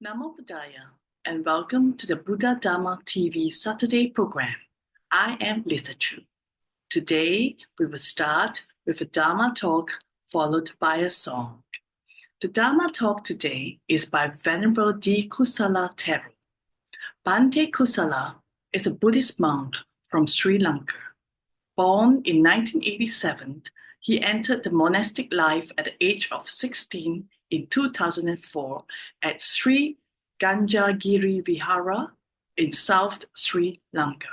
Namo Buddhaya, and welcome to the Buddha Dharma TV Saturday program. I am Lisa Chu. Today, we will start with a Dharma talk followed by a song. The Dharma talk today is by Venerable D. Kusala Thero. Bhante Kusala is a Buddhist monk from Sri Lanka. Born in 1987, he entered the monastic life at the age of 16 in 2004 at Sri Ganjagiri Vihara in South Sri Lanka.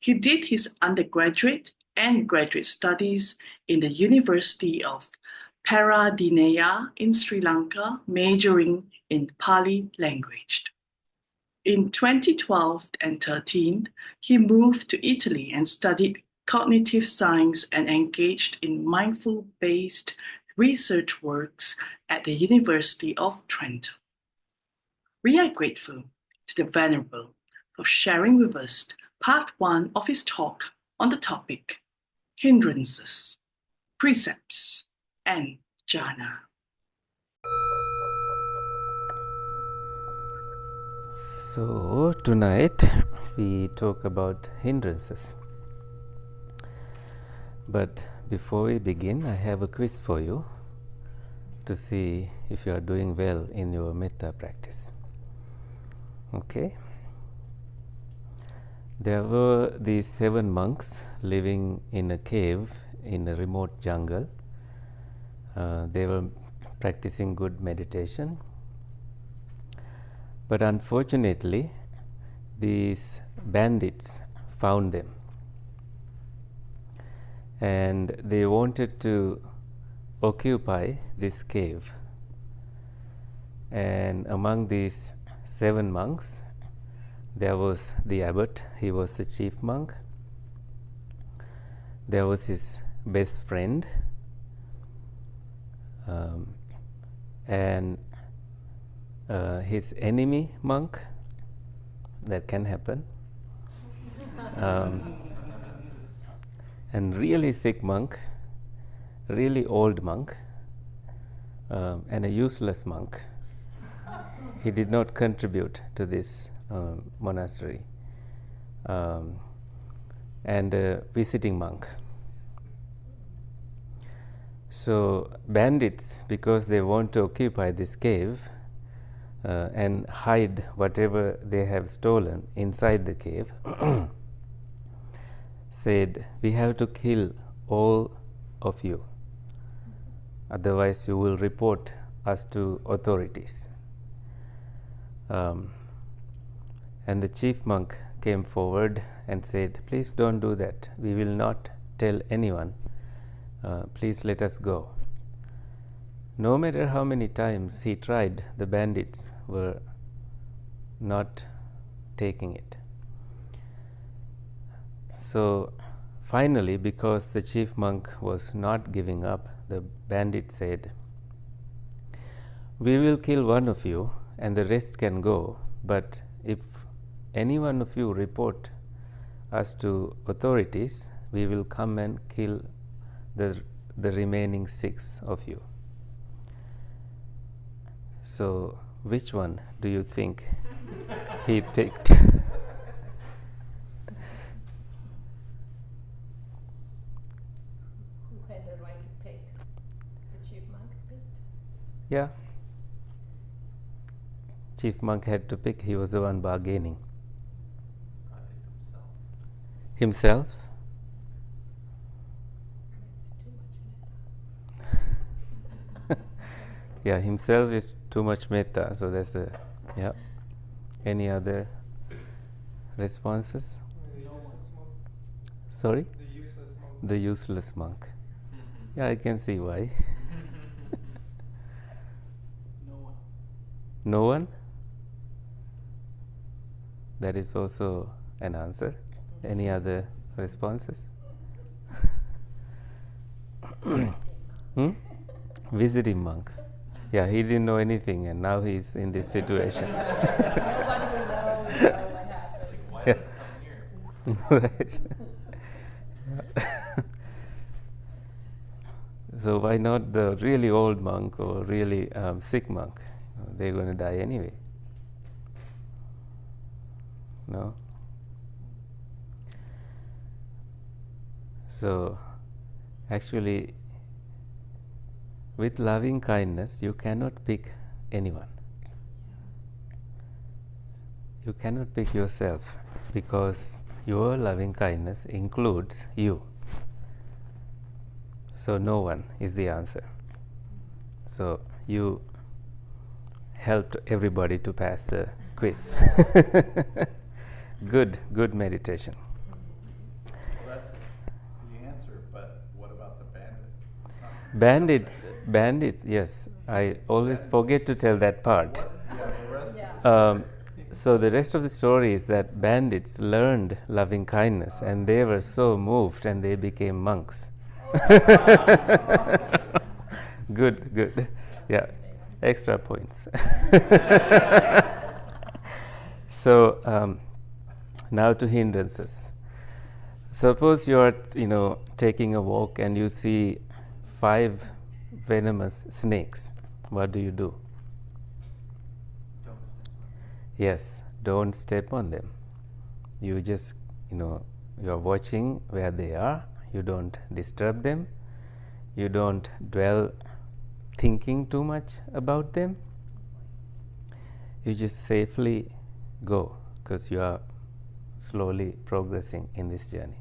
He did his undergraduate and graduate studies in the University of Peradeniya in Sri Lanka, majoring in Pali language. In 2012 and 13, he moved to Italy and studied cognitive science and engaged in mindful-based research works at the University of Trento. We are grateful to the Venerable for sharing with us part one of his talk on the topic hindrances, precepts, and jhana. So tonight we talk about hindrances. But before we begin, I have a quiz for you to see if you are doing well in your metta practice. Okay? There were these 7 monks living in a cave in a remote jungle. They were practicing good meditation. But unfortunately, these bandits found them. And they wanted to occupy this cave. And among these 7 monks, there was the abbot, he was the chief monk. There was his best friend, and his enemy monk. That can happen. And really sick monk, really old monk, and a useless monk. He did not contribute to this monastery, and a visiting monk. So bandits, because they want to occupy this cave and hide whatever they have stolen inside the cave, said, "We have to kill all of you, otherwise you will report us to authorities." And the chief monk came forward and said, "Please don't do that. We will not tell anyone. Please let us go." No matter how many times he tried, the bandits were not taking it. So finally, because the chief monk was not giving up, the bandit said, "We will kill one of you and the rest can go, but if any one of you report us to authorities, we will come and kill the remaining 6 of you." So which one do you think he picked? Yeah. Chief monk had to pick. He was the one bargaining. I picked Himself? Yeah, himself is too much metta. So that's a, yeah. Any other responses? Sorry? The useless monk. Yeah, I can see why. No one? That is also an answer. Any other responses? Visiting monk. Yeah, he didn't know anything and now he's in this situation. Nobody will know what happened. Why did I come here? Right. So why not the really old monk or really sick monk? They're going to die anyway. No? So, actually, with loving kindness, you cannot pick anyone. You cannot pick yourself because your loving kindness includes you. So, no one is the answer. So, you helped everybody to pass the quiz. Good meditation. Well, that's the answer, but what about the bandit? It's not Bandits, yes. I always forget to tell that part. What's the rest Yeah. of the story? So the rest of the story is that bandits learned loving kindness and they were so moved and they became monks. Good. Yeah, extra points. So now to hindrances. Suppose you are, taking a walk and you see 5 venomous snakes. What do you do? Yes, don't step on them. You just, you're watching where they are. You don't disturb them. You don't dwell thinking too much about them. You just safely go because you are slowly progressing in this journey.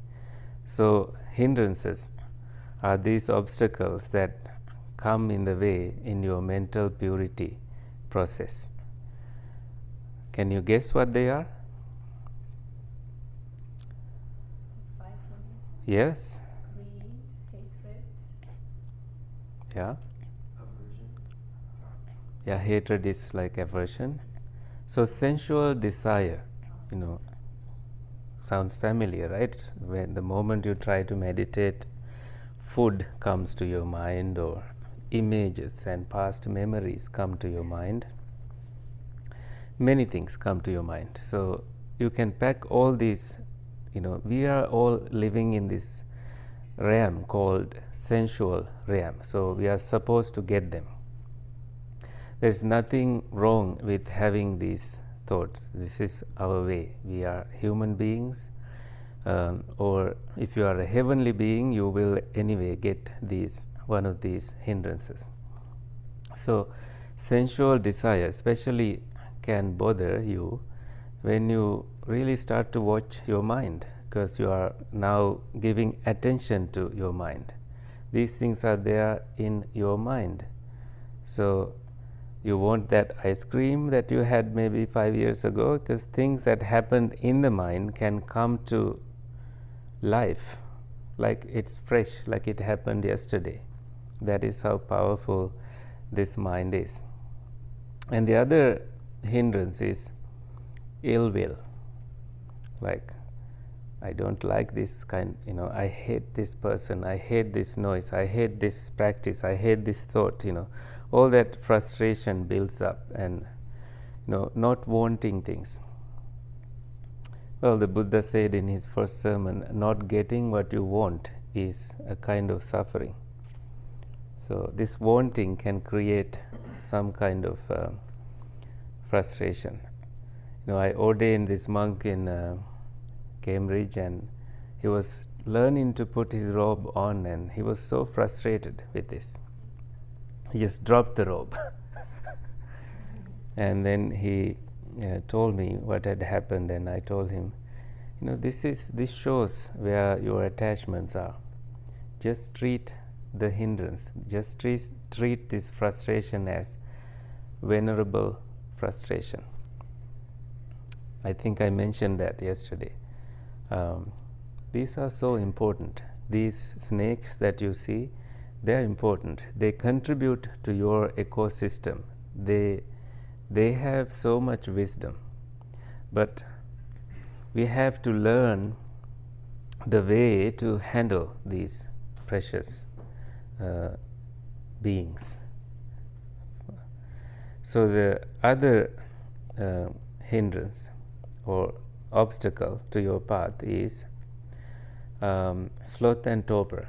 So, hindrances are these obstacles that come in the way in your mental purity process. Can you guess what they are? 5 hindrances. Yes? Greed, hatred. Yeah? Yeah, hatred is like aversion. So, sensual desire, sounds familiar, right? When the moment you try to meditate, food comes to your mind, or images and past memories come to your mind. Many things come to your mind. So you can pack all these, we are all living in this realm called sensual realm. So we are supposed to get them. There's nothing wrong with having these thoughts. This is our way. We are human beings, or if you are a heavenly being, you will anyway get one of these hindrances. So, sensual desire especially can bother you when you really start to watch your mind, because you are now giving attention to your mind. These things are there in your mind. So, you want that ice cream that you had maybe 5 years ago, because things that happened in the mind can come to life like it's fresh, like it happened yesterday. That is how powerful this mind is. And the other hindrance is ill will. Like, I don't like this kind, I hate this person, I hate this noise, I hate this practice, I hate this thought, all that frustration builds up, and not wanting things. Well, the Buddha said in his first sermon, not getting what you want is a kind of suffering. So this wanting can create some kind of frustration. I ordained this monk in Cambridge, and he was learning to put his robe on, and he was so frustrated with this. He just dropped the robe. And then he told me what had happened, and I told him, this shows where your attachments are. Just treat the hindrance, just treat this frustration as venerable frustration. I think I mentioned that yesterday. These are so important. These snakes that you see, they are important. They contribute to your ecosystem. They have so much wisdom. But we have to learn the way to handle these precious beings. So the other hindrance or obstacle to your path is sloth and torpor.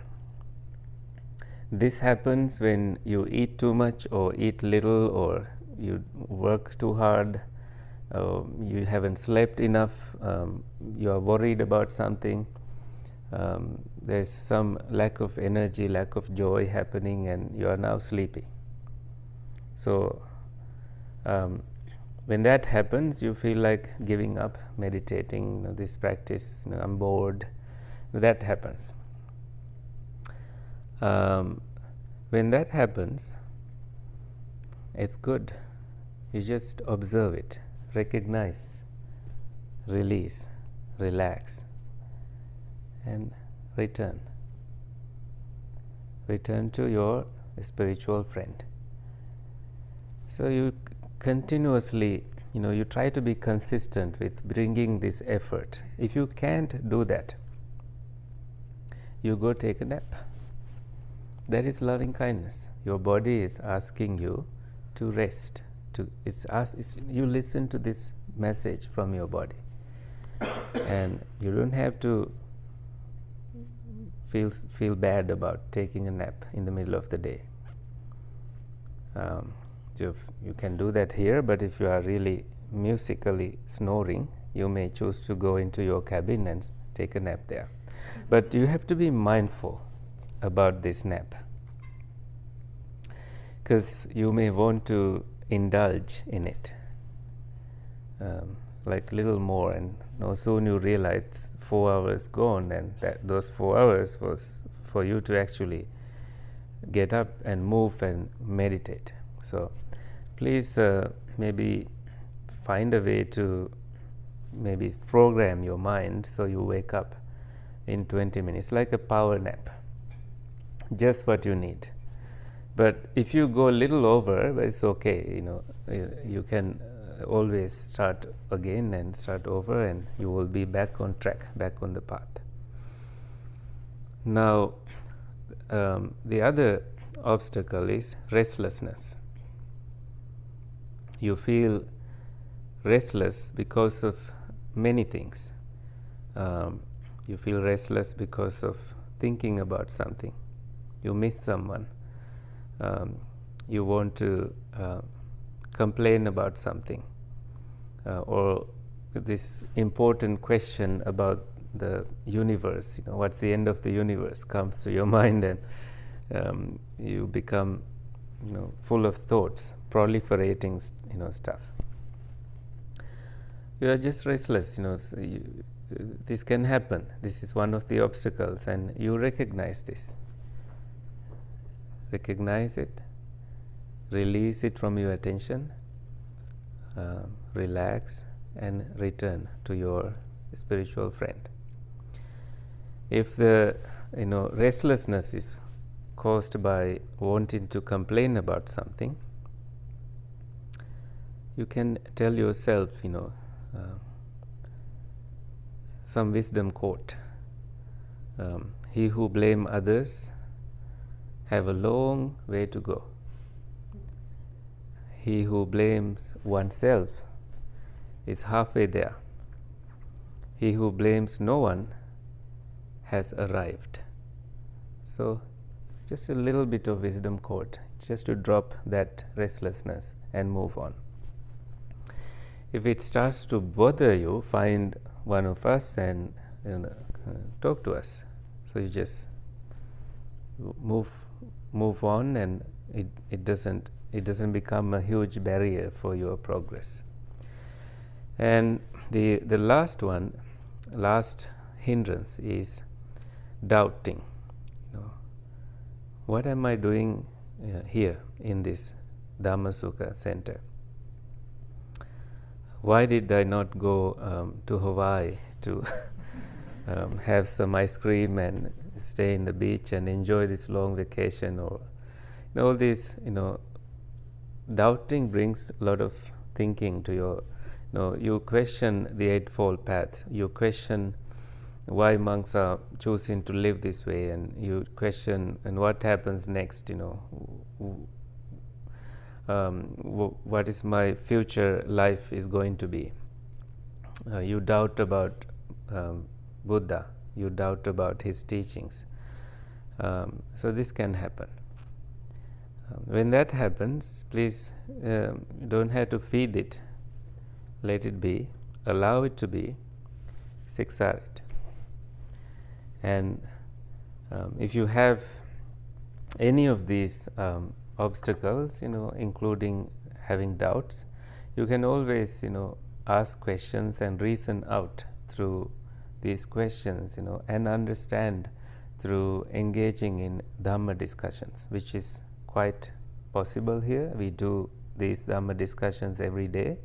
This happens when you eat too much or eat little, or you work too hard, you haven't slept enough, you are worried about something, there's some lack of energy, lack of joy happening, and you are now sleepy. So when that happens, you feel like giving up meditating, this practice, I'm bored. That happens. When that happens, it's good. You just observe it, recognize, release, relax, and return. Return to your spiritual friend. So you continuously, you try to be consistent with bringing this effort. If you can't do that, you go take a nap. That is loving kindness. Your body is asking you to rest. You listen to this message from your body, and you don't have to feel bad about taking a nap in the middle of the day. You can do that here, but if you are really musically snoring, you may choose to go into your cabin and take a nap there. But you have to be mindful about this nap, because you may want to indulge in it, like little more, and soon you realize 4 hours gone, and those 4 hours was for you to actually get up and move and meditate. So please maybe find a way to maybe program your mind so you wake up in 20 minutes, like a power nap, just what you need. But if you go a little over, it's okay. You can always start again and start over, and you will be back on track, back on the path. Now, the other obstacle is restlessness. You feel restless because of many things. You feel restless because of thinking about something. You miss someone. You want to complain about something, or this important question about the universe, what's the end of the universe, comes to your mind, and you become full of thoughts, proliferating stuff. You are just restless. This can happen. This is one of the obstacles, and you recognize this. Recognize it, release it from your attention, relax, and return to your spiritual friend. If the restlessness is caused by wanting to complain about something, you can tell yourself some wisdom quote. He who blame others have a long way to go. He who blames oneself is halfway there. He who blames no one has arrived. So just a little bit of wisdom quote, just to drop that restlessness and move on. If it starts to bother you, find one of us and talk to us. So you just move on, and it doesn't become a huge barrier for your progress. And the last hindrance is doubting. What am I doing here in this Dhamma Sukha center? Why did I not go to Hawaii to have some ice cream and stay in the beach and enjoy this long vacation? Or all this, doubting brings a lot of thinking to your. You question the Eightfold Path. You question why monks are choosing to live this way, and you question and what happens next. What is my future life is going to be. You doubt about Buddha. You doubt about his teachings. So this can happen. When that happens, please, you don't have to feed it let it be, allow it to be, siksar it. And if you have any of these obstacles, including having doubts, you can always, ask questions and reason out through these questions, and understand through engaging in Dhamma discussions, which is quite possible here. We do these Dhamma discussions every day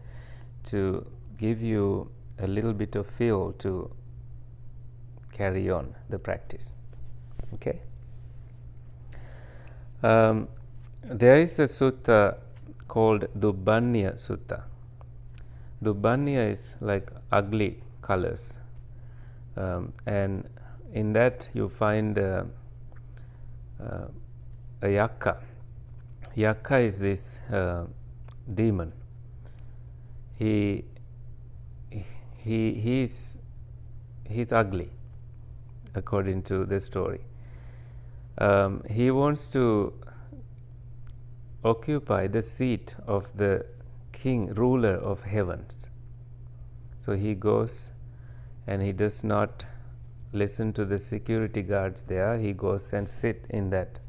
to give you a little bit of fuel to carry on the practice. Okay. There is a sutta called Dubbanya Sutta. Dubbanya is like ugly colors, and in that you find a yakka. Yakka is this demon. He's ugly, according to the story. He wants to occupy the seat of the king, ruler of heavens. So he goes and he does not listen to the security guards there. He goes and sit in that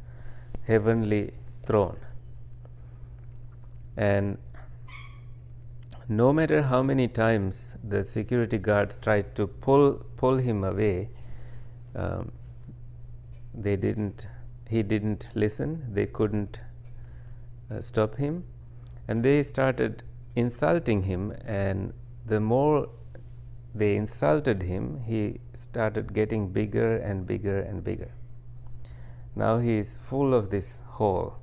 heavenly throne. And no matter how many times the security guards tried to pull him away, he didn't listen. They couldn't stop him, and they started insulting him, and the more they insulted him, he started getting bigger and bigger and bigger. Now he is full of this hole,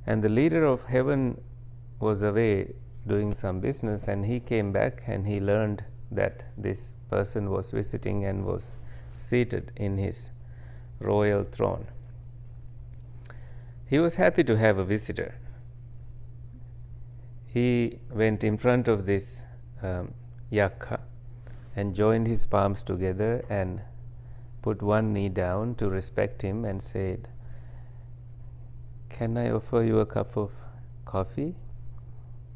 and the leader of heaven was away doing some business, and he came back and he learned that this person was visiting and was seated in his royal throne. He was happy to have a visitor. He went in front of this yakka and joined his palms together and put one knee down to respect him and said, "Can I offer you a cup of coffee?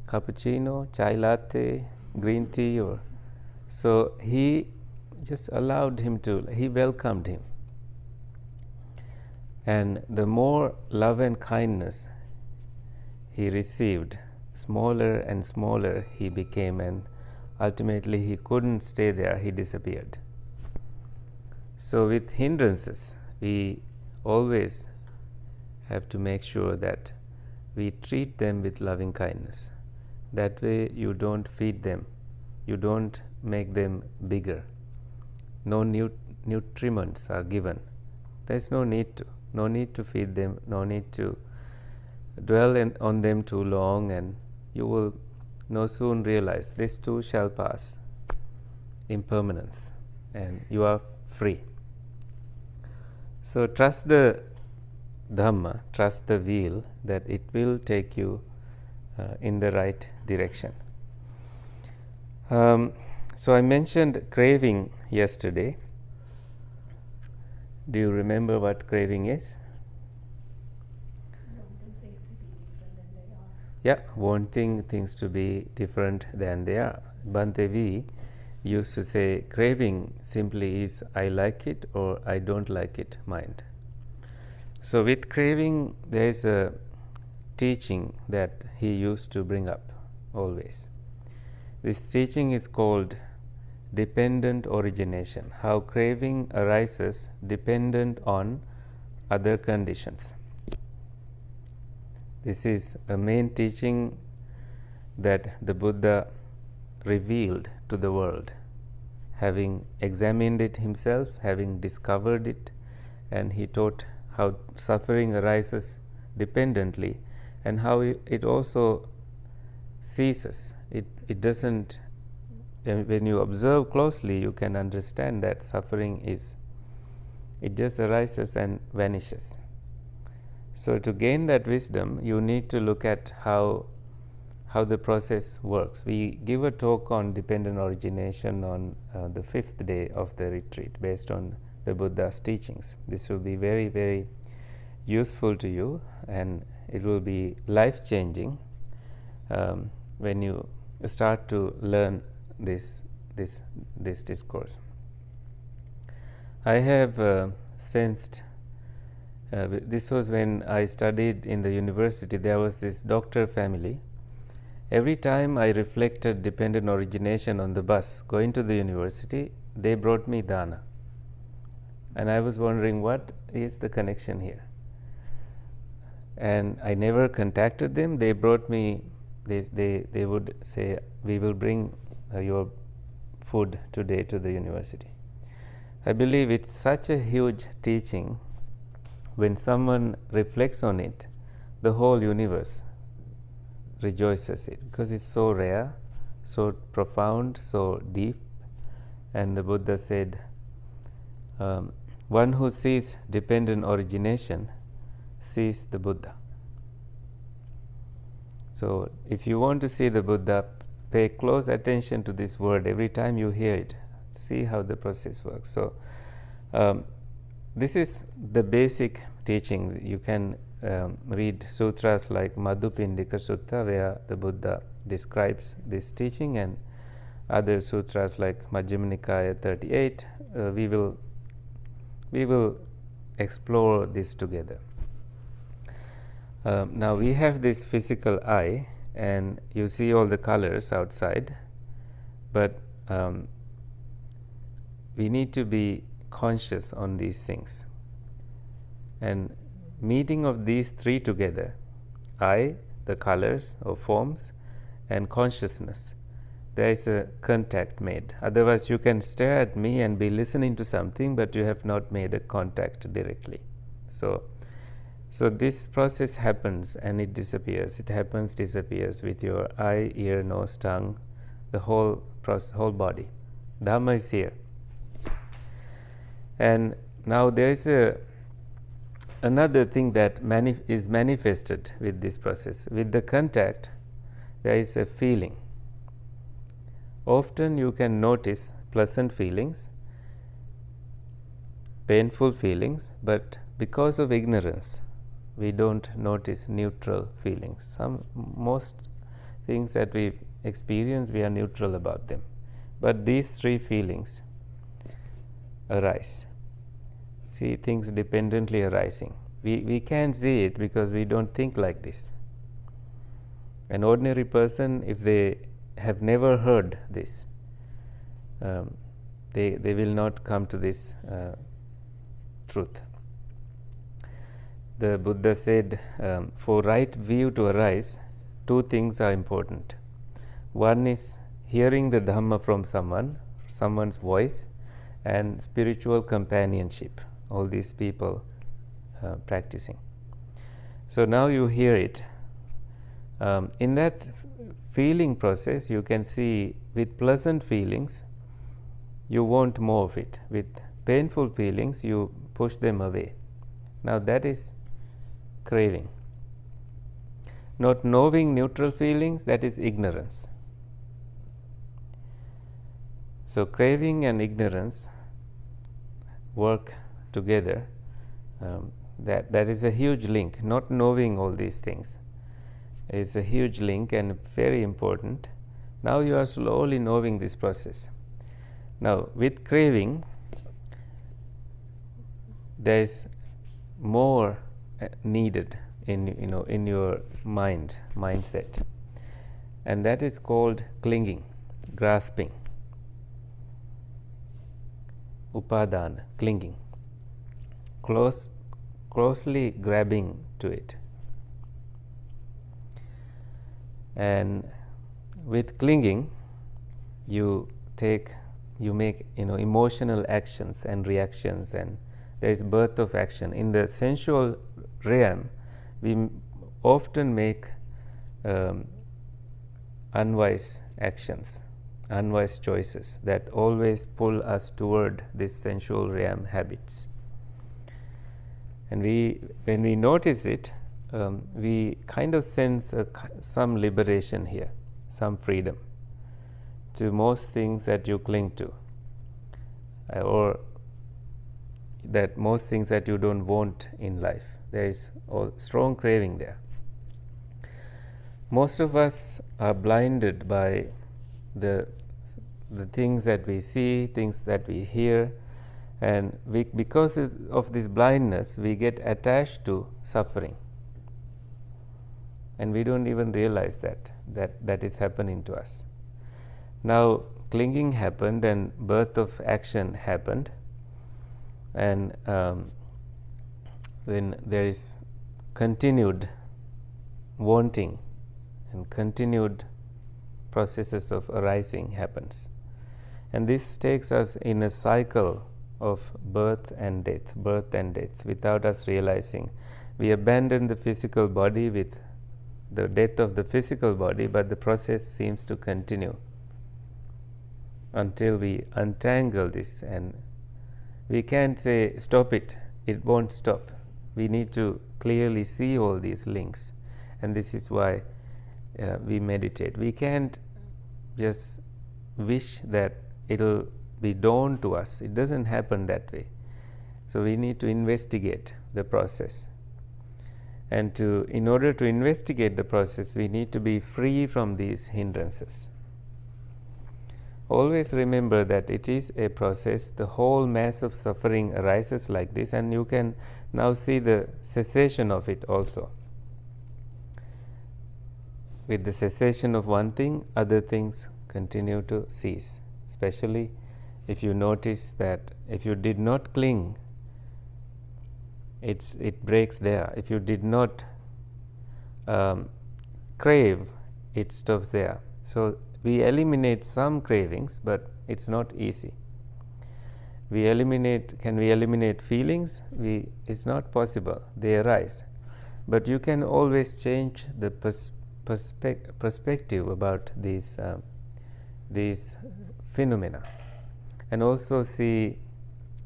Cappuccino, chai latte, green tea?" So he just allowed him to, he welcomed him. And the more love and kindness he received, smaller and smaller he became, and ultimately he couldn't stay there, he disappeared. So with hindrances, we always have to make sure that we treat them with loving kindness. That way you don't feed them, you don't make them bigger. No nutriments are given. There's no need to feed them, no need to dwell on them too long, and you will no soon realize this too shall pass, impermanence, and you are free. So trust the Dhamma, trust the wheel, that it will take you in the right direction. So I mentioned craving yesterday. Do you remember what craving is? Wanting things to be different than they are. Yeah, wanting things to be different than they are. Bdtv used to say craving simply is I like it or I don't like it mind. So with craving there is a teaching that he used to bring up always. This teaching is called dependent origination, how craving arises dependent on other conditions. This is a main teaching that the Buddha revealed to the world, having examined it himself, having discovered it, and he taught how suffering arises dependently and how it also ceases. It doesn't. When you observe closely, you can understand that suffering it just arises and vanishes. So to gain that wisdom, you need to look at how the process works. We give a talk on dependent origination on the 5th day of the retreat based on the Buddha's teachings. This will be very, very useful to you, and it will be life-changing when you start to learn this discourse. I have sensed. This was when I studied in the university. There was this doctor family. Every time I reflected dependent origination on the bus going to the university, they brought me dana. And I was wondering, what is the connection here? And I never contacted them. They brought me, they would say, we will bring your food today to the university. I believe it's such a huge teaching. When someone reflects on it, the whole universe rejoices it, because it's so rare, so profound, so deep. And the Buddha said, one who sees dependent origination sees the Buddha. So if you want to see the Buddha, pay close attention to this word every time you hear it. See how the process works. So this is the basic teaching. You can read sutras like Madhupindika Sutta, where the Buddha describes this teaching, and other sutras like Majjhima Nikaya 38. We will explore this together. Now we have this physical eye, and you see all the colors outside, but we need to be conscious on these things. And meeting of these three together, eye, the colors or forms, and consciousness, there is a contact made. Otherwise you can stare at me and be listening to something, but you have not made a contact directly. So this process happens and it disappears. It happens, disappears with your eye, ear, nose, tongue, the whole body. Dhamma is here. And now there is another thing that is manifested with this process. With the contact, there is a feeling. Often you can notice pleasant feelings, painful feelings, but because of ignorance, we don't notice neutral feelings. Most things that we experience, we are neutral about them. But these three feelings arise. See things dependently arising. We can't see it because we don't think like this. An ordinary person, if they have never heard this, they will not come to this truth. The Buddha said, for right view to arise, two things are important. One is hearing the Dhamma from someone's voice, and spiritual companionship, all these people practicing. So now you hear it. In that feeling process, you can see with pleasant feelings, you want more of it. With painful feelings, you push them away. Now that is craving. Not knowing neutral feelings, that is ignorance. So craving and ignorance work together. That is a huge link. Not knowing all these things is a huge link and very important. Now you are slowly knowing this process. Now with craving, there is more needed in your mindset, and that is called clinging, grasping. Upadana, clinging, closely grabbing to it. And with clinging, you make emotional actions and reactions, and there is birth of action. In the sensual realm, we often make unwise actions, unwise choices that always pull us toward this sensual realm habits. And when we notice it, we kind of sense some liberation here, some freedom to most things that you cling to, or that most things that you don't want in life. There is a strong craving there. most of us are blinded by the things that we see, things that we hear, and because of this blindness, we get attached to suffering, and we don't even realize that is happening to us. Now, clinging happened, and birth of action happened, and then there is continued wanting and continued processes of arising happens, and this takes us in a cycle of birth and death without us realizing. We abandon the physical body with the death of the physical body, but the process seems to continue until we untangle this, and we can't say stop it, it won't stop. We need to clearly see all these links, and this is why we meditate. We can't just wish that it'll be dawned to us. It doesn't happen that way. So we need to investigate the process, and in order to investigate the process, we need to be free from these hindrances. Always remember that it is a process. The whole mass of suffering arises like this, and you can now see the cessation of it also. With the cessation of one thing, other things continue to cease. Especially if you notice that if you did not cling, it breaks there. If you did not crave, it stops there. So we eliminate some cravings, but it's not easy. Can we eliminate feelings? It's not possible. They arise. But you can always change the perspective about these phenomena, and also see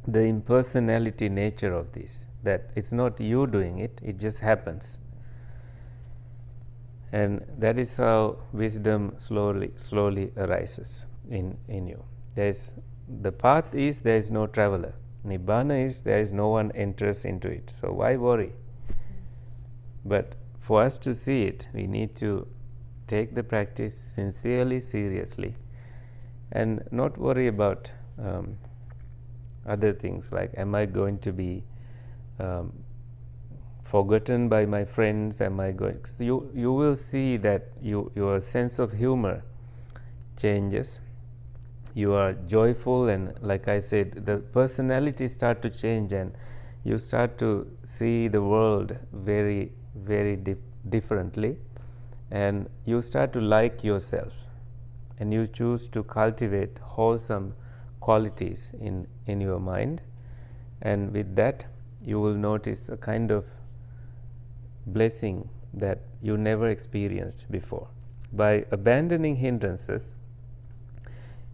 the impersonality nature of this, that it's not you doing it, it just happens. And that is how wisdom slowly arises in you. The path is there is no traveler. Nibbana is there is no one enters into it. So why worry? But for us to see it, we need to take the practice sincerely, seriously, and not worry about other things like, am I going to be forgotten by my friends? Am I going? You will see that your sense of humor changes. You are joyful, and like I said, the personality start to change, and you start to see the world very, very differently, and you start to like yourself, and you choose to cultivate wholesome qualities in your mind, and with that you will notice a kind of blessing that you never experienced before. By abandoning hindrances,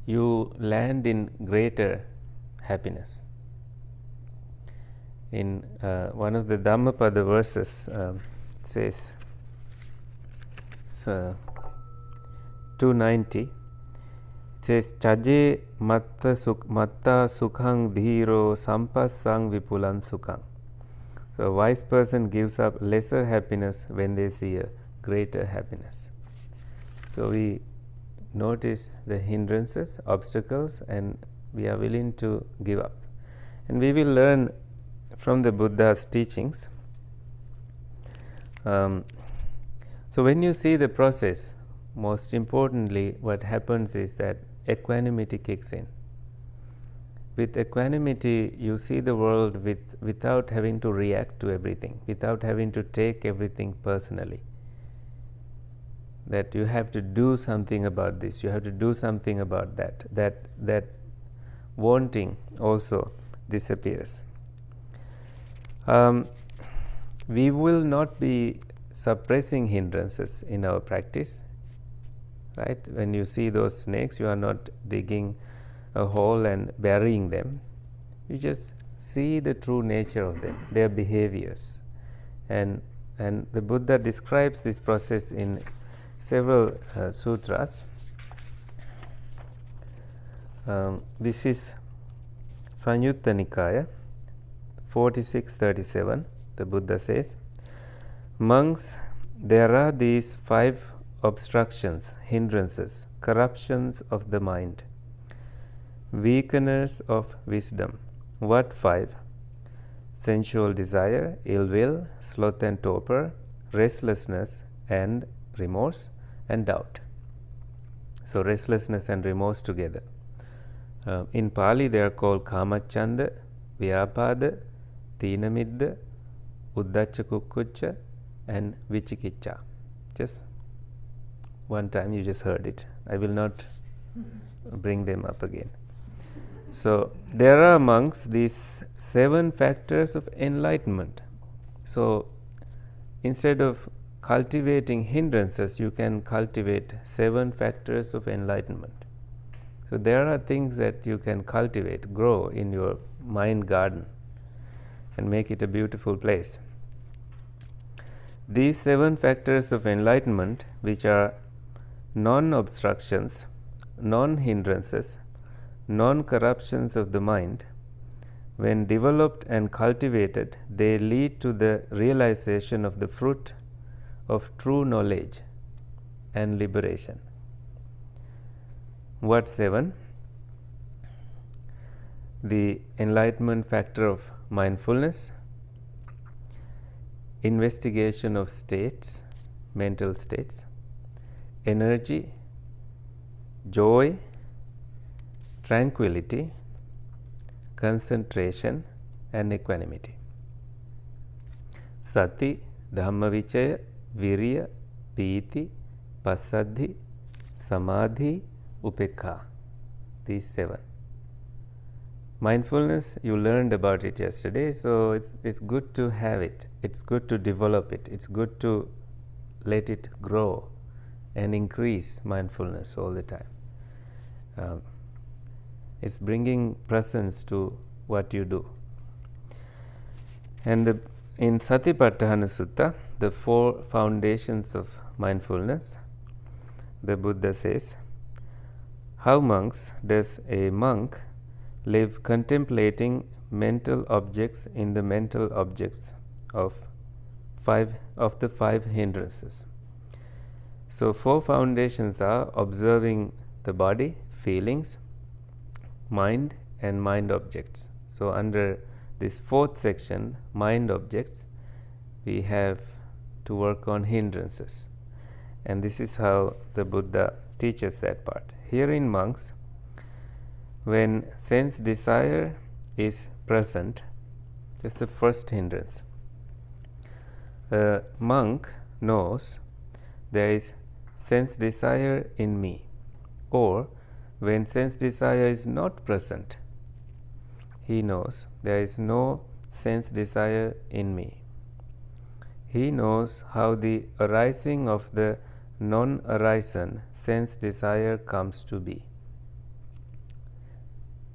you land in greater happiness. In one of the Dhammapada verses, it says, 290, it says, Chaje matta sukhang dhiro sampassang vipulan sukhang. So a wise person gives up lesser happiness when they see a greater happiness. So we notice the hindrances, obstacles, and we are willing to give up. And we will learn from the Buddha's teachings. So when you see the process, most importantly, what happens is that equanimity kicks in. With equanimity, you see the world without having to react to everything, without having to take everything personally. That you have to do something about this, you have to do something about that. That wanting also disappears. We will not be suppressing hindrances in our practice, right? When you see those snakes, you are not digging a hole and burying them. You just see the true nature of them, their behaviors, and the Buddha describes this process in several sutras. This is Sanyutta Nikaya 46:37. The Buddha says, monks, there are these 5 obstructions, hindrances, corruptions of the mind, weakeners of wisdom. What 5? Sensual desire, ill will, sloth and torpor, restlessness and remorse, and doubt. So restlessness and remorse together. In Pali they are called Kamachanda, Vyapada, Tinamidda, Uddacha Kukkucha, and Vichikicha. Just one time you just heard it. I will not bring them up again. So there are amongst these 7 factors of enlightenment. So instead of cultivating hindrances, you can cultivate 7 factors of enlightenment. So there are things that you can cultivate, grow in your mind garden and make it a beautiful place. These 7 factors of enlightenment, which are non-obstructions, non-hindrances, non-corruptions of the mind, when developed and cultivated, they lead to the realization of the fruit of true knowledge and liberation. What 7? The enlightenment factor of mindfulness, investigation of states, mental states, energy, joy, tranquility, concentration, and equanimity. Sati, Dhammavichaya, Virya, Piti, Passaddhi, Samadhi, Upekha. These 7. Mindfulness, you learned about it yesterday, so it's good to have it. It's good to develop it. It's good to let it grow and increase mindfulness all the time. It's bringing presence to what you do. And in Satipatthana Sutta, the 4 foundations of mindfulness, the Buddha says, how monks does a monk live contemplating mental objects in the mental objects of the 5 hindrances. So 4 foundations are observing the body, feelings, mind, and mind objects. So under this 4th section, mind objects, we have to work on hindrances. And this is how the Buddha teaches that part. Here in monks, when sense desire is present, just the first hindrance, a monk knows there is sense desire in me, or when sense desire is not present, he knows there is no sense desire in me. He knows how the arising of the non-arisen sense desire comes to be,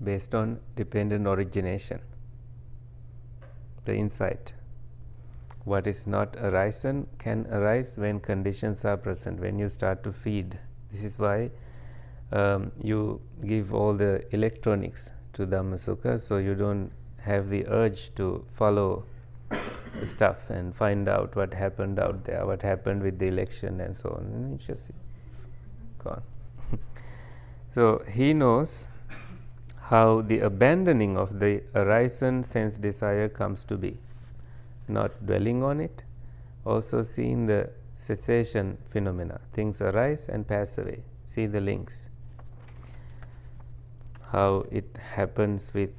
based on dependent origination, the insight. What is not arisen can arise when conditions are present, when you start to feed. This is why you give all the electronics to Dhammasukha, so you don't have the urge to follow stuff and find out what happened out there, what happened with the election and so on. It's just gone. So he knows how the abandoning of the arisen sense desire comes to be, not dwelling on it, also seeing the cessation phenomena. Things arise and pass away. See the links, how it happens with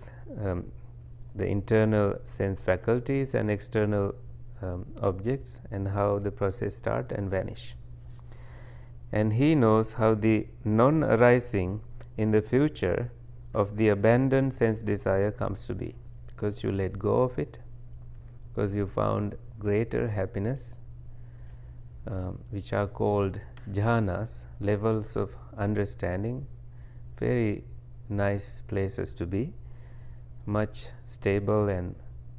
the internal sense faculties and external objects, and how the process start and vanish. And he knows how the non-arising in the future of the abandoned sense desire comes to be, because you let go of it, because you found greater happiness, which are called jhanas, levels of understanding, very nice places to be, much stable and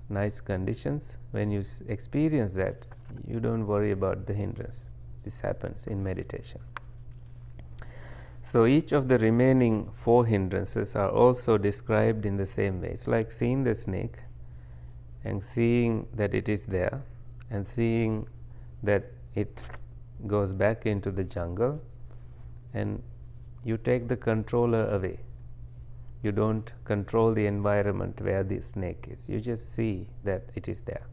nice conditions. When you experience that, you don't worry about the hindrance. This happens in meditation. So each of the remaining 4 hindrances are also described in the same way. It's like seeing the snake and seeing that it is there, and seeing that it goes back into the jungle and you take the controller away. You don't control the environment where the snake is. You just see that it is there.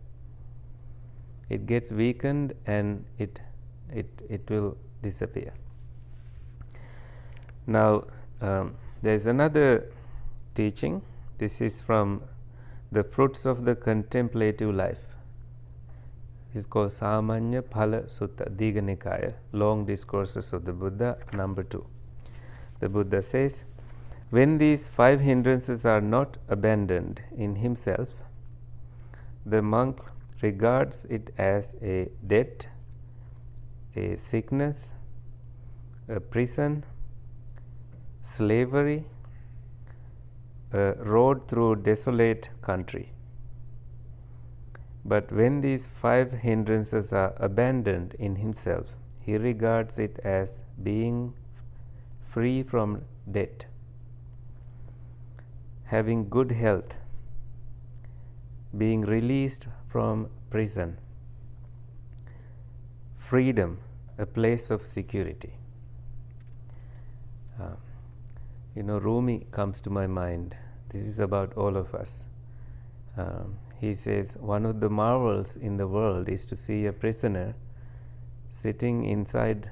It gets weakened and it will disappear. Now, there is another teaching. This is from the Fruits of the Contemplative Life. It's called Samanya Phala Sutta, Digha Nikaya, Long Discourses of the Buddha, number 2. The Buddha says, when these 5 hindrances are not abandoned in himself, the monk regards it as a debt, a sickness, a prison, slavery, a road through desolate country. But when these 5 hindrances are abandoned in himself, he regards it as being free from debt, having good health, being released from prison, freedom, a place of security. Rumi comes to my mind. This is about all of us. He says, one of the marvels in the world is to see a prisoner sitting inside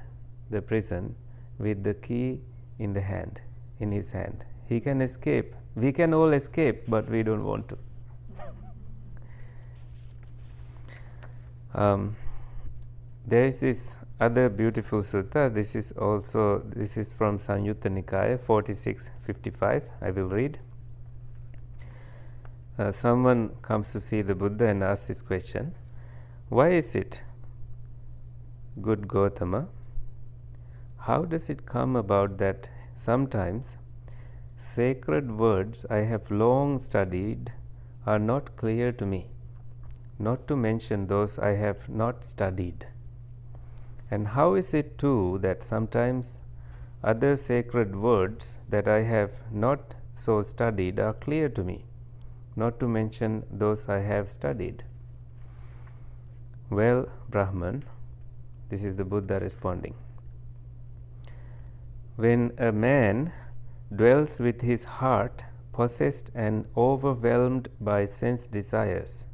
the prison with the key in his hand. He can escape. We can all escape, but we don't want to. There is this other beautiful sutta. This is from Samyutta Nikaya 4655. I will read. Someone comes to see the Buddha and asks this question: why is it, good Gautama, how does it come about that sometimes sacred words I have long studied are not clear to me, not to mention those I have not studied? And how is it too that sometimes other sacred words that I have not so studied are clear to me, not to mention those I have studied? Well, Brahman, this is the Buddha responding. When a man dwells with his heart possessed and overwhelmed by sense desires,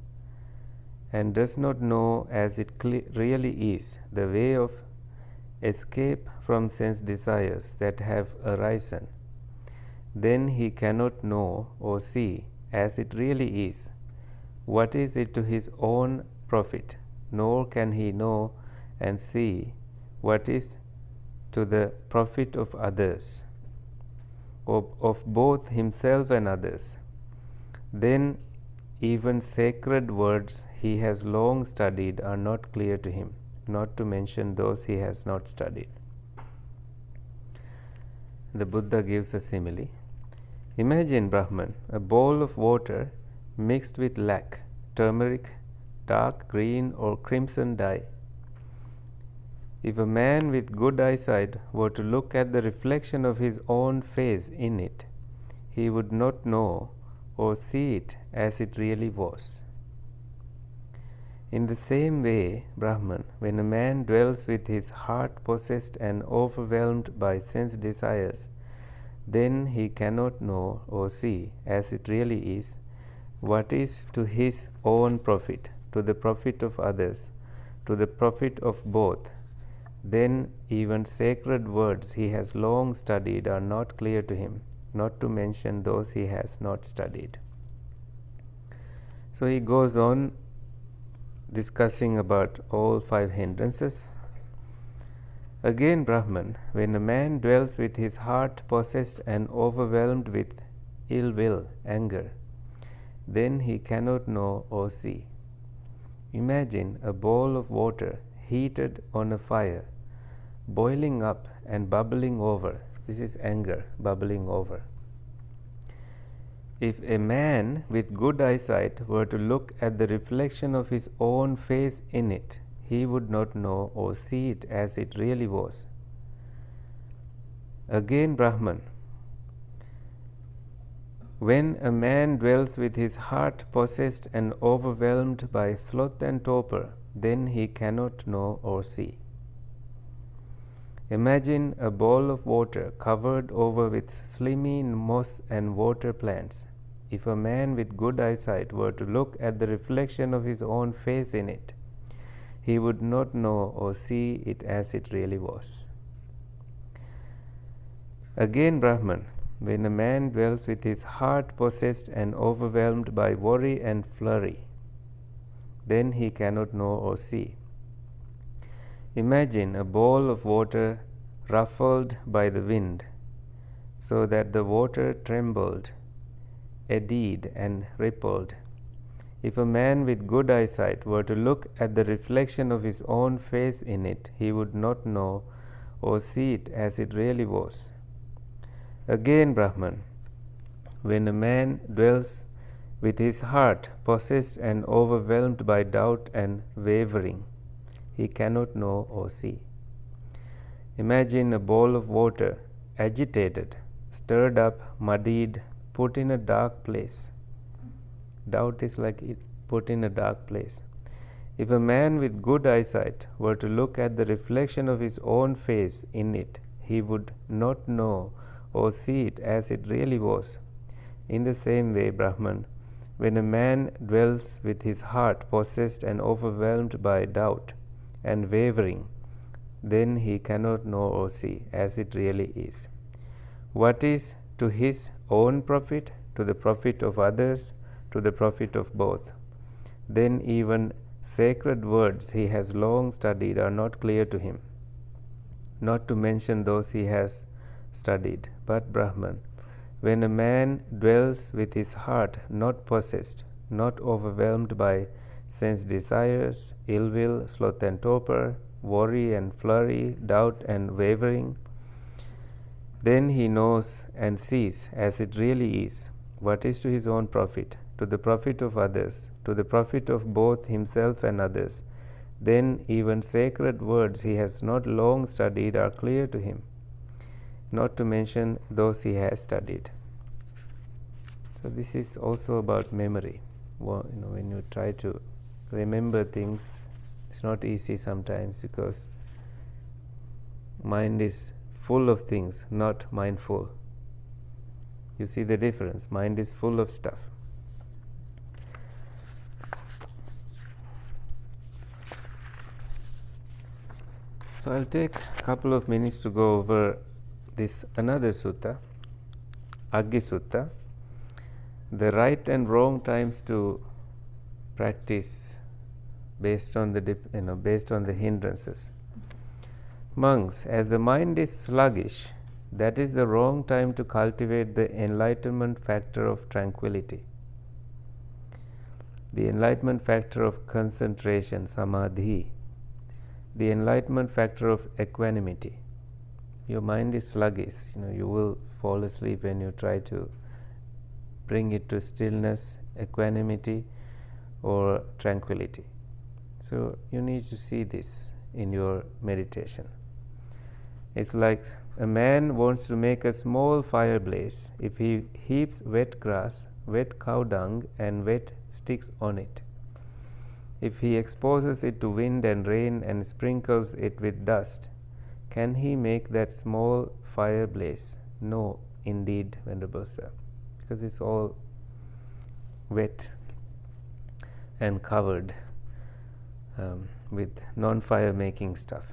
and does not know as it really is the way of escape from sense desires that have arisen, then he cannot know or see as it really is what is it to his own profit, nor can he know and see what is to the profit of others, of both himself and others. Then even sacred words he has long studied are not clear to him, not to mention those he has not studied. The Buddha gives a simile. Imagine, Brahman, a bowl of water mixed with lac, turmeric, dark green or crimson dye. If a man with good eyesight were to look at the reflection of his own face in it, he would not know or see it as it really was. In the same way, Brahman, when a man dwells with his heart possessed and overwhelmed by sense desires, then he cannot know or see as it really is what is to his own profit, to the profit of others, to the profit of both. Then even sacred words he has long studied are not clear to him, not to mention those he has not studied. So he goes on discussing about all 5 hindrances. Again, Brahman, when a man dwells with his heart possessed and overwhelmed with ill will, anger, then he cannot know or see. Imagine a bowl of water heated on a fire, boiling up and bubbling over. This is anger bubbling over. If a man with good eyesight were to look at the reflection of his own face in it, he would not know or see it as it really was. Again, Brahman, when a man dwells with his heart possessed and overwhelmed by sloth and torpor, then he cannot know or see. Imagine a bowl of water covered over with slimy moss and water plants. If a man with good eyesight were to look at the reflection of his own face in it, he would not know or see it as it really was. Again, Brahman, when a man dwells with his heart possessed and overwhelmed by worry and flurry, then he cannot know or see. Imagine a bowl of water ruffled by the wind, so that the water trembled, eddied, and rippled. If a man with good eyesight were to look at the reflection of his own face in it, he would not know or see it as it really was. Again, Brahman, when a man dwells with his heart possessed and overwhelmed by doubt and wavering, he cannot know or see. Imagine a bowl of water, agitated, stirred up, muddied, put in a dark place. Doubt is like it put in a dark place. If a man with good eyesight were to look at the reflection of his own face in it, he would not know or see it as it really was. In the same way, Brahman, when a man dwells with his heart possessed and overwhelmed by doubt and wavering, then he cannot know or see as it really is. What is to his own profit, to the profit of others, to the profit of both? Then even sacred words he has long studied are not clear to him, not to mention those he has studied. But Brahman, when a man dwells with his heart not possessed, not overwhelmed by sense desires, ill will, sloth and torpor, worry and flurry, doubt and wavering, then he knows and sees as it really is what is to his own profit, to the profit of others, to the profit of both himself and others. Then even sacred words he has not long studied are clear to him, not to mention those he has studied. So this is also about memory. Well, when you try to remember things, it's not easy sometimes because mind is full of things, not mindful. You see the difference. Mind is full of stuff. So I'll take a couple of minutes to go over this another sutta, Aggi Sutta, the right and wrong times to practice based on the hindrances. Monks, as the mind is sluggish, that is the wrong time to cultivate the enlightenment factor of tranquility, the enlightenment factor of concentration, samadhi, the enlightenment factor of equanimity. Your mind is sluggish, you will fall asleep when you try to bring it to stillness, equanimity, or tranquility. So you need to see this in your meditation. It's like a man wants to make a small fire blaze. If he heaps wet grass, wet cow dung, and wet sticks on it, if he exposes it to wind and rain and sprinkles it with dust, can he make that small fire blaze? No, indeed, Venerable Sir, because it's all wet and covered with non-fire making stuff.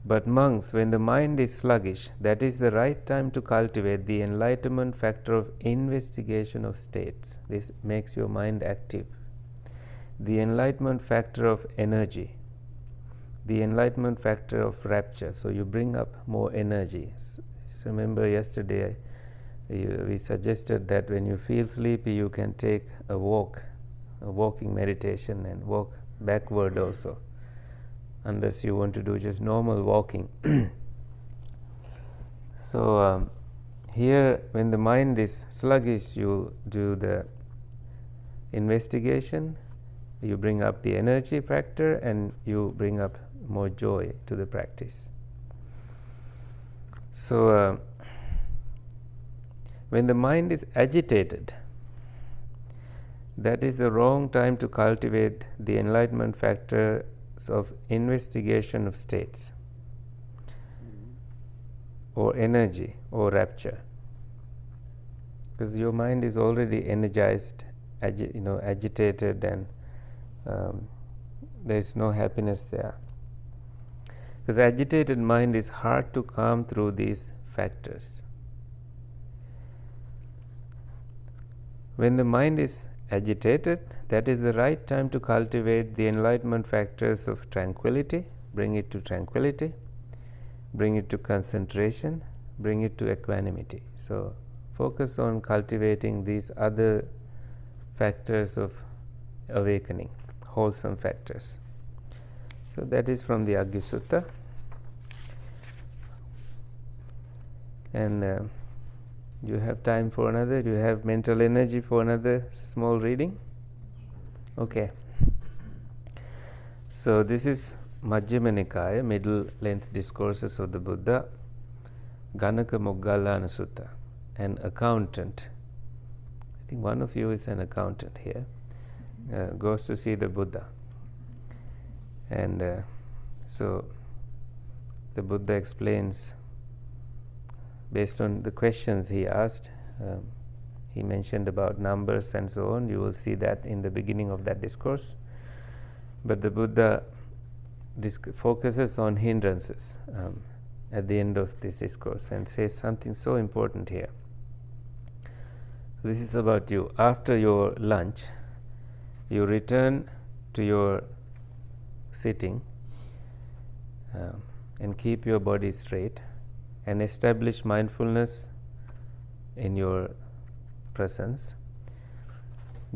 But monks, when the mind is sluggish, that is the right time to cultivate the enlightenment factor of investigation of states. This makes your mind active. The enlightenment factor of energy, the enlightenment factor of rapture. So you bring up more energy. So remember yesterday we suggested that when you feel sleepy, you can take a walking meditation, and walk backward also, unless you want to do just normal walking. So here, when the mind is sluggish, you do the investigation, you bring up the energy factor, and you bring up more joy to the practice. So when the mind is agitated, that is the wrong time to cultivate the enlightenment factors of investigation of states. or energy or rapture, because your mind is already energized, agitated, and there is no happiness there. Because agitated mind is hard to calm through these factors. When the mind is agitated, that is the right time to cultivate the enlightenment factors of tranquility, bring it to tranquility, bring it to concentration, bring it to equanimity. So focus on cultivating these other factors of awakening, wholesome factors. So that is from the Aggi Sutta. And you have time for another? Do you have mental energy for another small reading? Okay. So this is Majjhima Nikaya, middle length discourses of the Buddha, Ganaka Moggallana Sutta. An accountant, I think one of you is an accountant here, goes to see the Buddha. And so the Buddha explains based on the questions he asked. He mentioned about numbers and so on. You will see that in the beginning of that discourse. But the Buddha focuses on hindrances at the end of this discourse and says something so important here. This is about you. After your lunch, you return to your sitting and keep your body straight and establish mindfulness in your presence,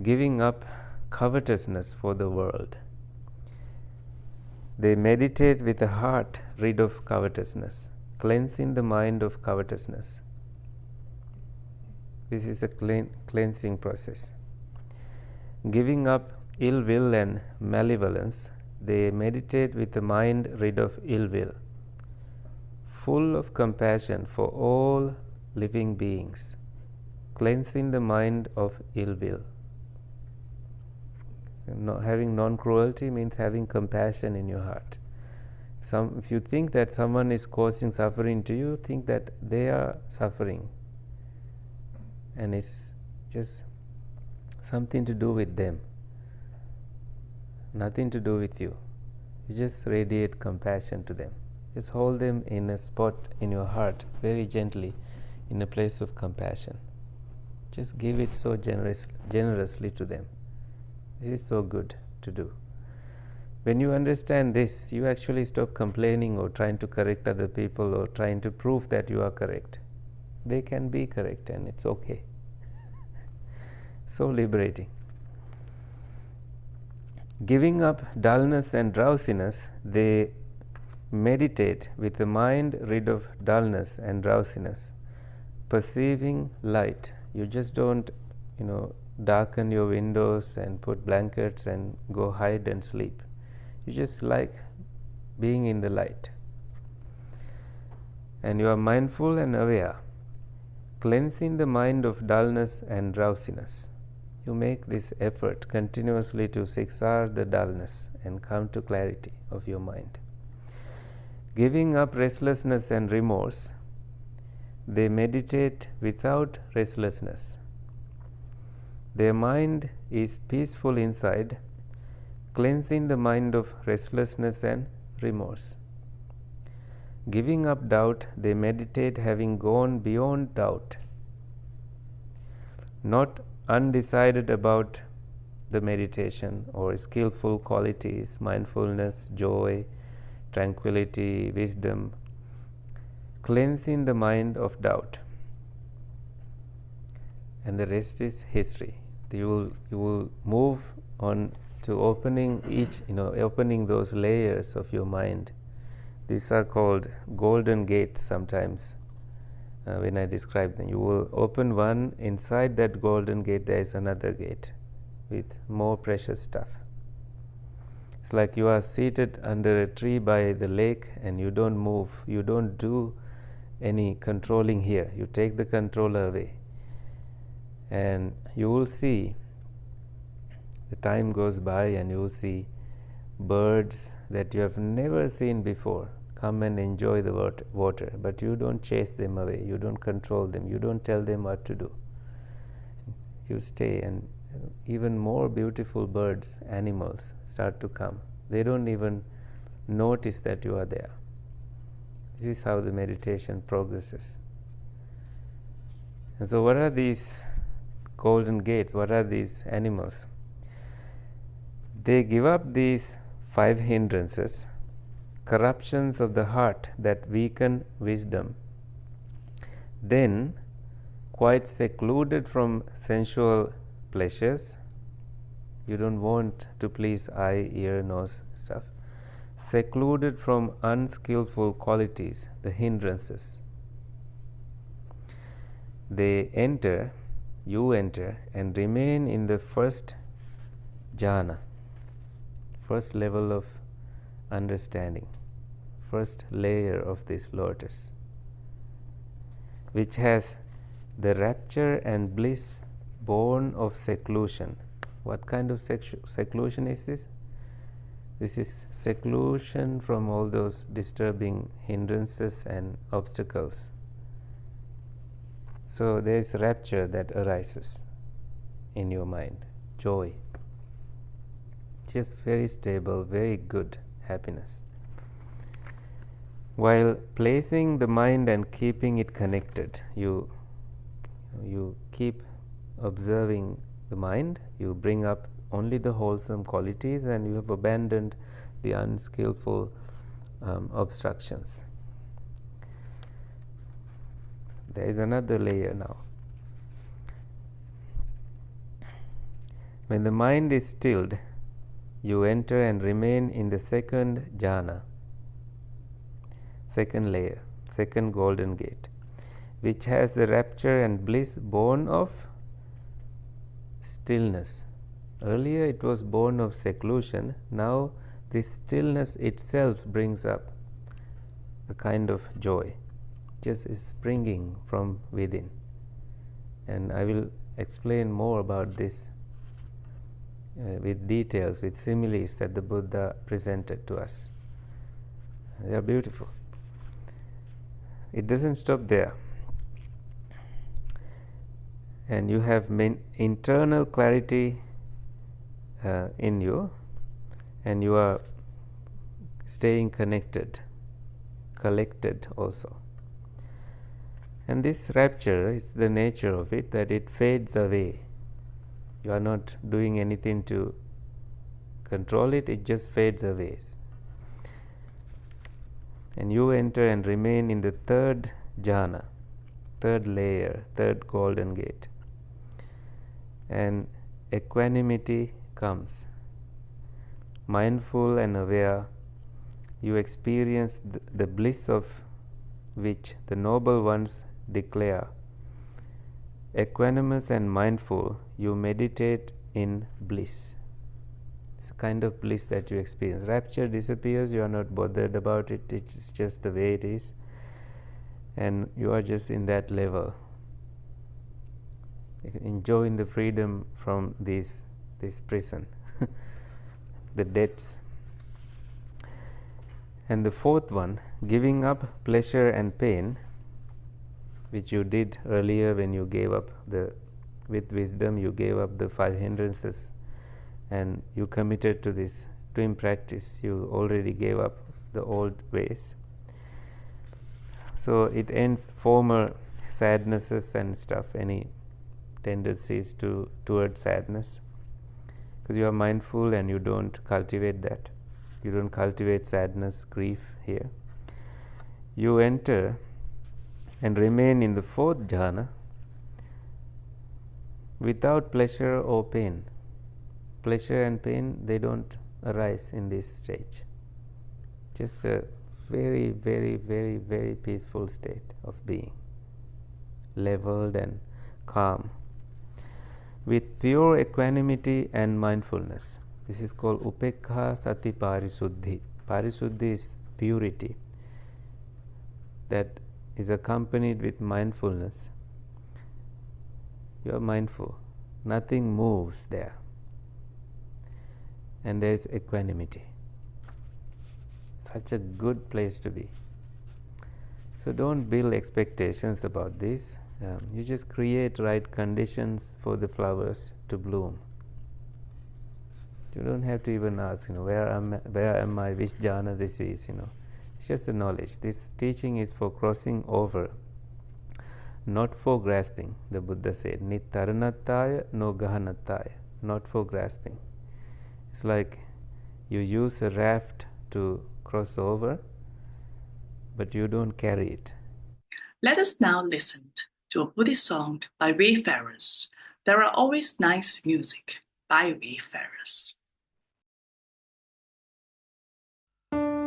giving up covetousness for the world. They meditate with a heart rid of covetousness, cleansing the mind of covetousness. This is a cleansing process. Giving up ill will and malevolence, they meditate with a mind rid of ill will, full of compassion for all living beings, cleansing the mind of ill will. Having non-cruelty means having compassion in your heart. If you think that someone is causing suffering to you, think that they are suffering and it's just something to do with them, nothing to do with you. You just radiate compassion to them. Just hold them in a spot in your heart very gently, in a place of compassion. Just give it so generously to them. This is so good to do. When you understand this, you actually stop complaining or trying to correct other people or trying to prove that you are correct. They can be correct and it's okay. So liberating. Giving up dullness and drowsiness, they meditate with a mind rid of dullness and drowsiness, perceiving light. You just don't, darken your windows and put blankets and go hide and sleep. You just like being in the light. And you are mindful and aware, cleansing the mind of dullness and drowsiness. You make this effort continuously to siksar the dullness and come to clarity of your mind. Giving up restlessness and remorse, they meditate without restlessness. Their mind is peaceful inside, cleansing the mind of restlessness and remorse. Giving up doubt, they meditate having gone beyond doubt, not undecided about the meditation or skillful qualities, mindfulness, joy, tranquility, wisdom, cleansing the mind of doubt. And the rest is history. You will move on to opening opening those layers of your mind. These are called golden gates sometimes. When I describe them, you will open one. Inside that golden gate, there is another gate with more precious stuff. It's like you are seated under a tree by the lake and you don't move. You don't do any controlling here. You take the controller away. And you will see, the time goes by and you will see birds that you have never seen before come and enjoy the water, but you don't chase them away, you don't control them, you don't tell them what to do. You stay, and even more beautiful birds, animals start to come. They don't even notice that you are there. This is how the meditation progresses. And so what are these golden gates? What are these animals? They give up these 5 hindrances, corruptions of the heart that weaken wisdom. Then, quite secluded from sensual pleasures, you don't want to please eye, ear, nose stuff. Secluded from unskillful qualities, the hindrances. You enter and remain in the first jhana, first level of understanding, first layer of this lotus, which has the rapture and bliss born of seclusion. What kind of seclusion is this? This is seclusion from all those disturbing hindrances and obstacles. So there is rapture that arises in your mind, joy, just very stable, very good happiness. While placing the mind and keeping it connected, you keep observing the mind, you bring up only the wholesome qualities, and you have abandoned the unskillful obstructions. There is another layer now. When the mind is stilled, you enter and remain in the second jhana, second layer, second golden gate, which has the rapture and bliss born of stillness. Earlier it was born of seclusion. Now this stillness itself brings up a kind of joy, just is springing from within. And I will explain more about this with details, with similes that the Buddha presented to us. They are beautiful. It doesn't stop there. And you have internal clarity in you, and you are staying connected, collected also. And this rapture is the nature of it, that it fades away. You are not doing anything to control it, it just fades away. And you enter and remain in the third jhana, third layer, third golden gate. And equanimity comes. Mindful and aware, you experience the bliss of which the noble ones declare. Equanimous and mindful, you meditate in bliss. It's a kind of bliss that you experience. Rapture disappears, you are not bothered about it, it's just the way it is. And you are just in that level, enjoying the freedom from this prison, the debts. And the fourth one, giving up pleasure and pain, which you did earlier when you gave up with wisdom, you gave up the 5 hindrances and you committed to this twin practice. You already gave up the old ways. So it ends former sadnesses and stuff, any tendencies towards sadness, because you are mindful and you don't cultivate that. You don't cultivate sadness, grief here. You enter and remain in the fourth jhana without pleasure or pain. Pleasure and pain, they don't arise in this stage. Just a very, very, very, very peaceful state of being, leveled and calm, with pure equanimity and mindfulness. This is called upekha sati parisuddhi. Parisuddhi is purity that is accompanied with mindfulness. You are mindful, nothing moves there, and there is equanimity. Such a good place to be. So don't build expectations about this. You just create right conditions for the flowers to bloom. You don't have to even ask, where am I, which jhana this is, It's just a knowledge. This teaching is for crossing over, not for grasping. The Buddha said, Nittaranattaya no gahanattaya, not for grasping. It's like you use a raft to cross over, but you don't carry it. Let us now listen to a Buddhist song by wayfarers. There are always nice music by wayfarers. Deep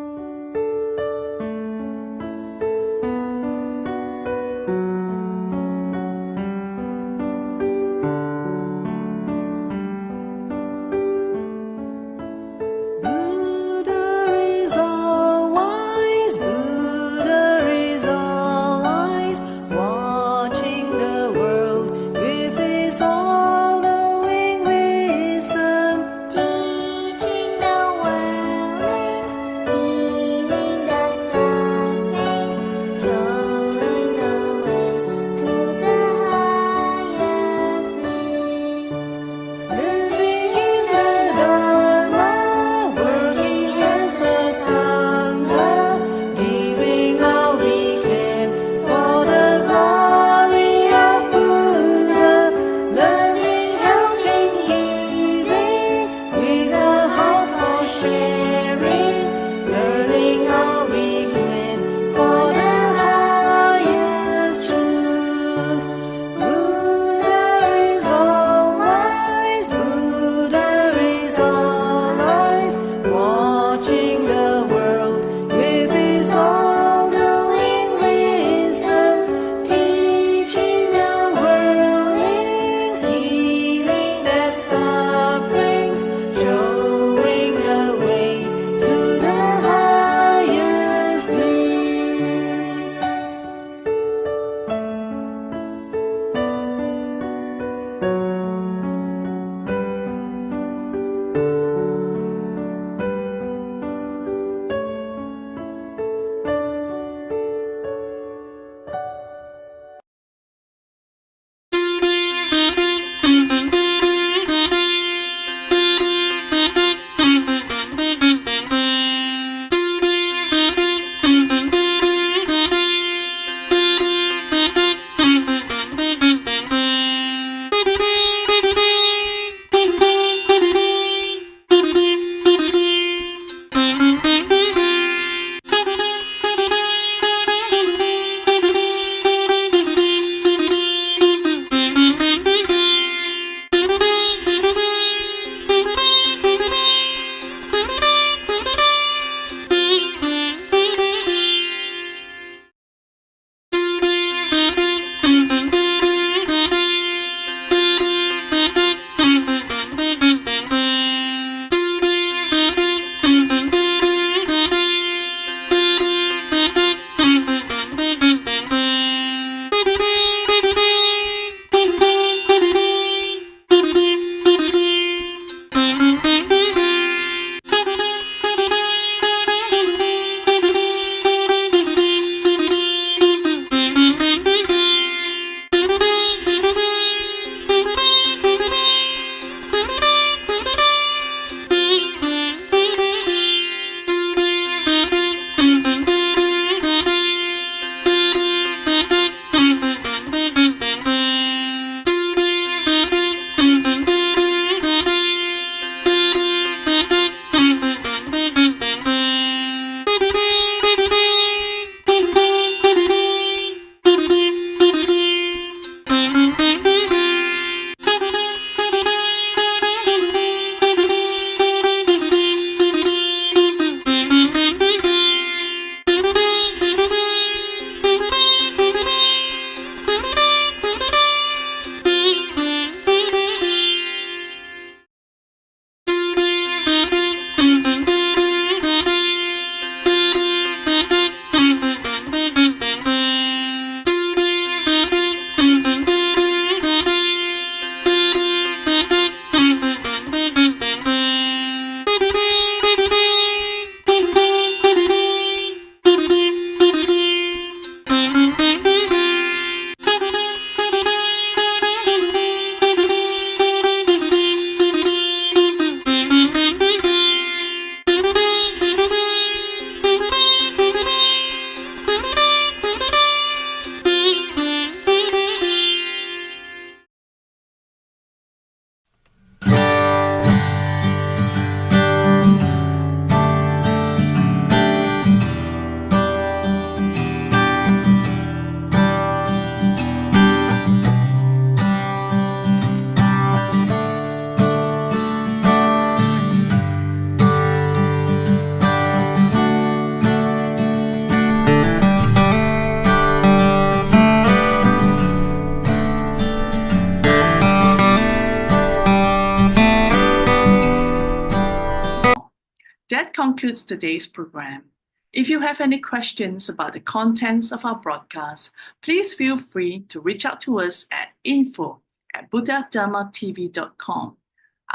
That concludes today's program. If you have any questions about the contents of our broadcast, please feel free to reach out to us at info@bdtv.com.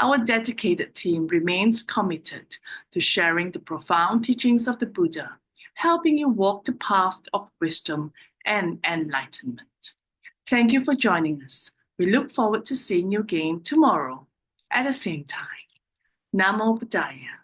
Our dedicated team remains committed to sharing the profound teachings of the Buddha, helping you walk the path of wisdom and enlightenment. Thank you for joining us. We look forward to seeing you again tomorrow at the same time. Namo Buddhaya.